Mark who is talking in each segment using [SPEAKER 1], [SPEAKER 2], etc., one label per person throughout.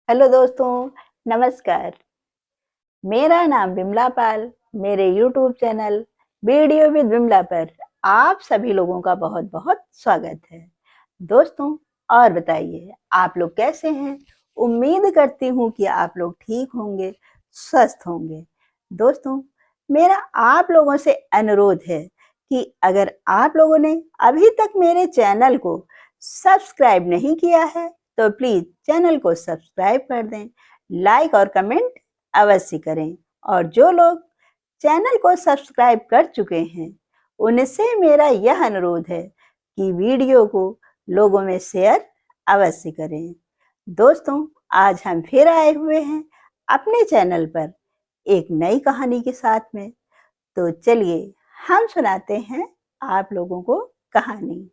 [SPEAKER 1] Hello दोस्तों, नमस्कार। मेरा नाम विमला पाल। मेरे YouTube channel video with Vimla पर आप सभी लोगों का बहुत बहुत स्वागत है। दोस्तों, और बताइए आप लोग कैसे हैं? उम्मीद करती हूँ कि आप लोग ठीक होंगे, स्वस्थ होंगे। दोस्तों, मेरा आप लोगों से अनुरोध है कि अगर आप लोगों ने अभी तक मेरे चैनल को सब्सक्राइब नहीं किया है तो प्लीज चैनल को सब्सक्राइब कर दें, लाइक और कमेंट अवश्य करें। और जो लोग चैनल को सब्सक्राइब कर चुके हैं उनसे मेरा यह अनुरोध है कि वीडियो को लोगों में शेयर अवश्य करें। दोस्तों, आज हम फिर आए हुए हैं अपने चैनल पर एक नई कहानी के साथ में। तो चलिए हम सुनाते हैं आप लोगों को कहानी।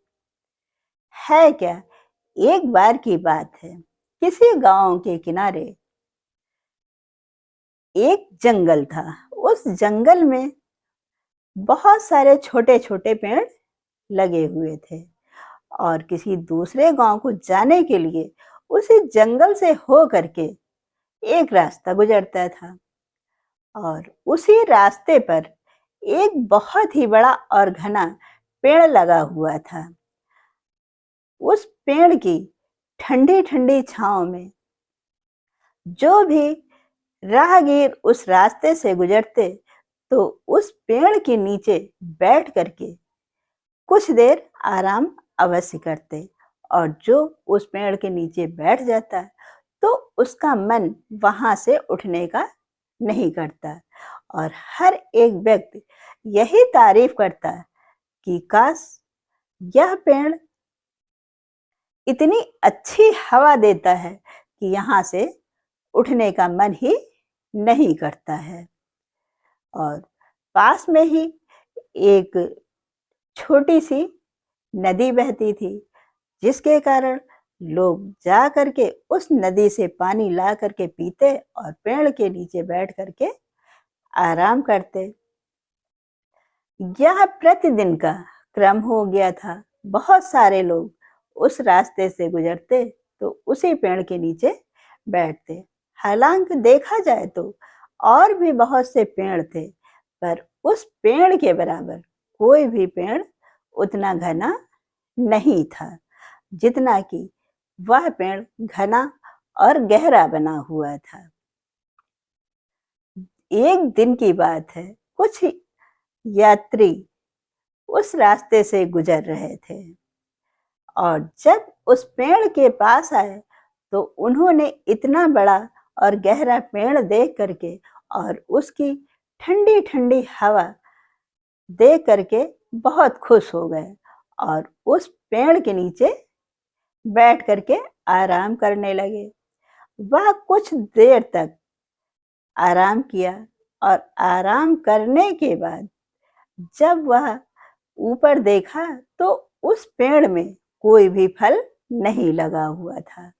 [SPEAKER 1] है क्या, एक बार की बात है, किसी गांव के किनारे एक जंगल था। उस जंगल में बहुत सारे छोटे छोटे पेड़ लगे हुए थे और किसी दूसरे गांव को जाने के लिए उसी जंगल से हो करके एक रास्ता गुजरता था। और उसी रास्ते पर एक बहुत ही बड़ा और घना पेड़ लगा हुआ था। उस पेड़ की ठंडी ठंडी छांव में जो भी राहगीर उस रास्ते से गुजरते तो उस पेड़ के नीचे बैठ करके कुछ देर आराम अवश्य करते। और जो उस पेड़ के नीचे बैठ जाता तो उसका मन वहां से उठने का नहीं करता। और हर एक व्यक्ति यही तारीफ करता कि काश यह पेड़ इतनी अच्छी हवा देता है कि यहाँ से उठने का मन ही नहीं करता है। और पास में ही एक छोटी सी नदी बहती थी, जिसके कारण लोग जा करके उस नदी से पानी ला करके पीते और पेड़ के नीचे बैठ करके आराम करते। यह प्रतिदिन का क्रम हो गया था। बहुत सारे लोग उस रास्ते से गुजरते तो उसी पेड़ के नीचे बैठते। हालांकि देखा जाए तो और भी बहुत से पेड़ थे, पर उस पेड़ के बराबर कोई भी पेड़ उतना घना नहीं था जितना कि वह पेड़ घना और गहरा बना हुआ था। एक दिन की बात है, कुछ यात्री उस रास्ते से गुजर रहे थे और जब उस पेड़ के पास आए तो उन्होंने इतना बड़ा और गहरा पेड़ देख करके और उसकी ठंडी ठंडी हवा देख करके बहुत खुश हो गए और उस पेड़ के नीचे बैठ करके आराम करने लगे। वह कुछ देर तक आराम किया और आराम करने के बाद जब वह ऊपर देखा तो उस पेड़ में कोई भी फल नहीं लगा हुआ था।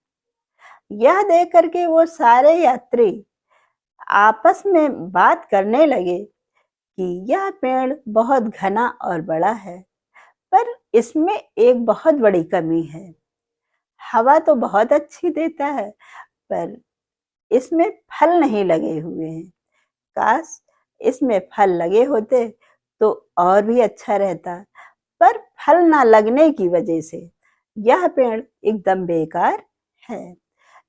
[SPEAKER 1] यह देख करके वो सारे यात्री आपस में बात करने लगे कि यह पेड़ बहुत घना और बड़ा है, पर इसमें एक बहुत बड़ी कमी है। हवा तो बहुत अच्छी देता है, पर इसमें फल नहीं लगे हुए हैं। काश इसमें फल लगे होते तो और भी अच्छा रहता, पर फल ना लगने की वजह से यह पेड़ एकदम बेकार है।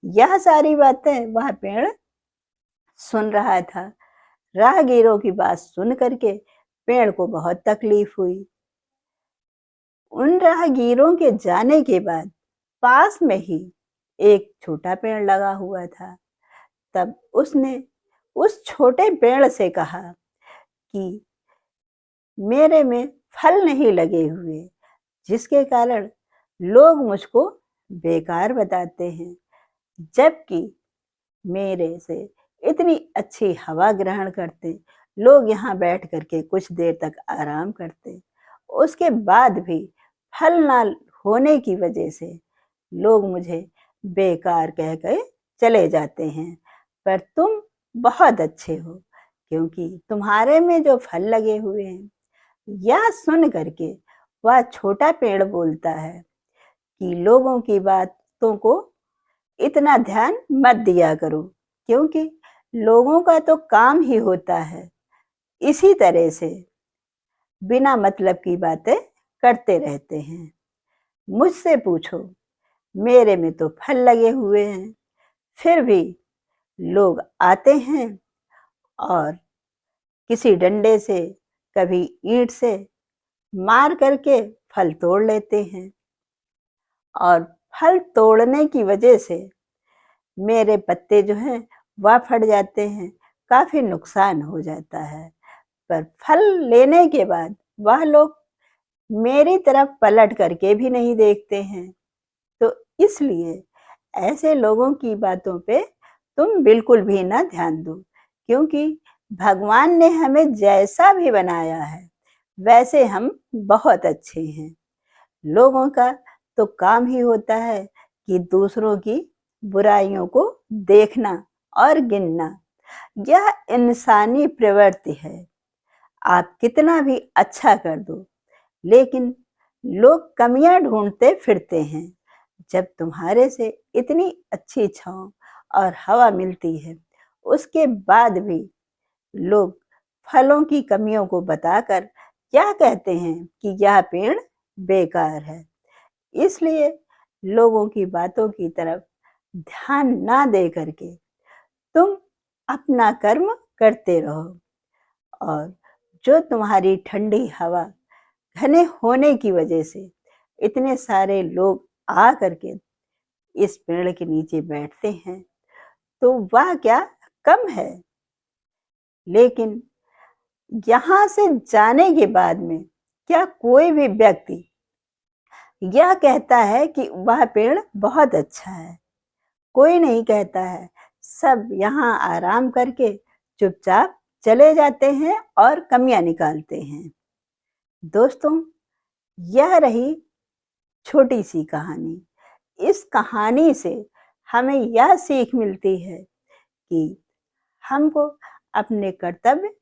[SPEAKER 1] यह सारी बातें वह पेड़ सुन रहा था। राहगीरों की बात सुन करके पेड़ को बहुत तकलीफ हुई। उन राहगीरों के जाने के बाद पास में ही एक छोटा पेड़ लगा हुआ था। तब उसने उस छोटे पेड़ से कहा कि मेरे में फल नहीं लगे हुए, जिसके कारण लोग मुझको बेकार बताते हैं, जबकि मेरे से इतनी अच्छी हवा ग्रहण करते लोग यहाँ बैठ करके कुछ देर तक आराम करते, उसके बाद भी फल ना होने की वजह से लोग मुझे बेकार कह के चले जाते हैं। पर तुम बहुत अच्छे हो, क्योंकि तुम्हारे में जो फल लगे हुए हैं। यह सुन करके वह छोटा पेड़ बोलता है कि लोगों की बातों को इतना ध्यान मत दिया करो, क्योंकि लोगों का तो काम ही होता है इसी तरह से बिना मतलब की बातें करते रहते हैं। मुझसे पूछो, मेरे में तो फल लगे हुए हैं, फिर भी लोग आते हैं और किसी डंडे से, कभी ईंट से मार करके फल तोड़ लेते हैं, और फल तोड़ने की वजह से मेरे पत्ते जो हैं वह फट जाते हैं, काफी नुकसान हो जाता है। पर फल लेने के बाद वह लोग मेरी तरफ पलट करके भी नहीं देखते हैं। तो इसलिए ऐसे लोगों की बातों पे तुम बिल्कुल भी ना ध्यान दो, क्योंकि भगवान ने हमें जैसा भी बनाया है वैसे हम बहुत अच्छे हैं। लोगों का तो काम ही होता है कि दूसरों की बुराइयों को देखना और गिनना। यह इंसानी प्रवृत्ति है। आप कितना भी अच्छा कर दो, लेकिन लोग कमियां ढूंढते फिरते हैं। जब तुम्हारे से इतनी अच्छी छांव और हवा मिलती है, उसके बाद भी लोग फलों की कमियों को बताकर क्या कहते हैं कि यह पेड़ बेकार है। इसलिए लोगों की बातों की तरफ ध्यान ना दे करके तुम अपना कर्म करते रहो, और जो तुम्हारी ठंडी हवा घने होने की वजह से इतने सारे लोग आ करके इस पेड़ के नीचे बैठते हैं, तो वह क्या कम है। लेकिन यहाँ से जाने के बाद में क्या कोई भी व्यक्ति यह कहता है कि वह पेड़ बहुत अच्छा है? कोई नहीं कहता है। सब यहाँ आराम करके चुपचाप चले जाते हैं और कमियां निकालते हैं। दोस्तों, यह रही छोटी सी कहानी। इस कहानी से हमें यह सीख मिलती है कि हमको अपने कर्तव्य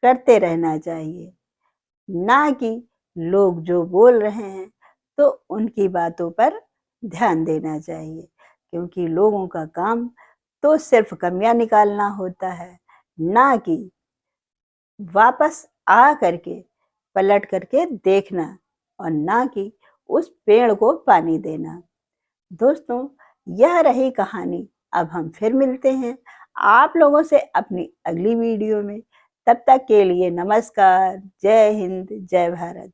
[SPEAKER 1] करते रहना चाहिए, ना कि लोग जो बोल रहे हैं तो उनकी बातों पर ध्यान देना चाहिए, क्योंकि लोगों का काम तो सिर्फ कमियां निकालना होता है, ना कि वापस आ करके पलट करके देखना, और ना कि उस पेड़ को पानी देना। दोस्तों, यह रही कहानी। अब हम फिर मिलते हैं आप लोगों से अपनी अगली वीडियो में। तब तक के लिए नमस्कार। जय हिंद, जय भारत।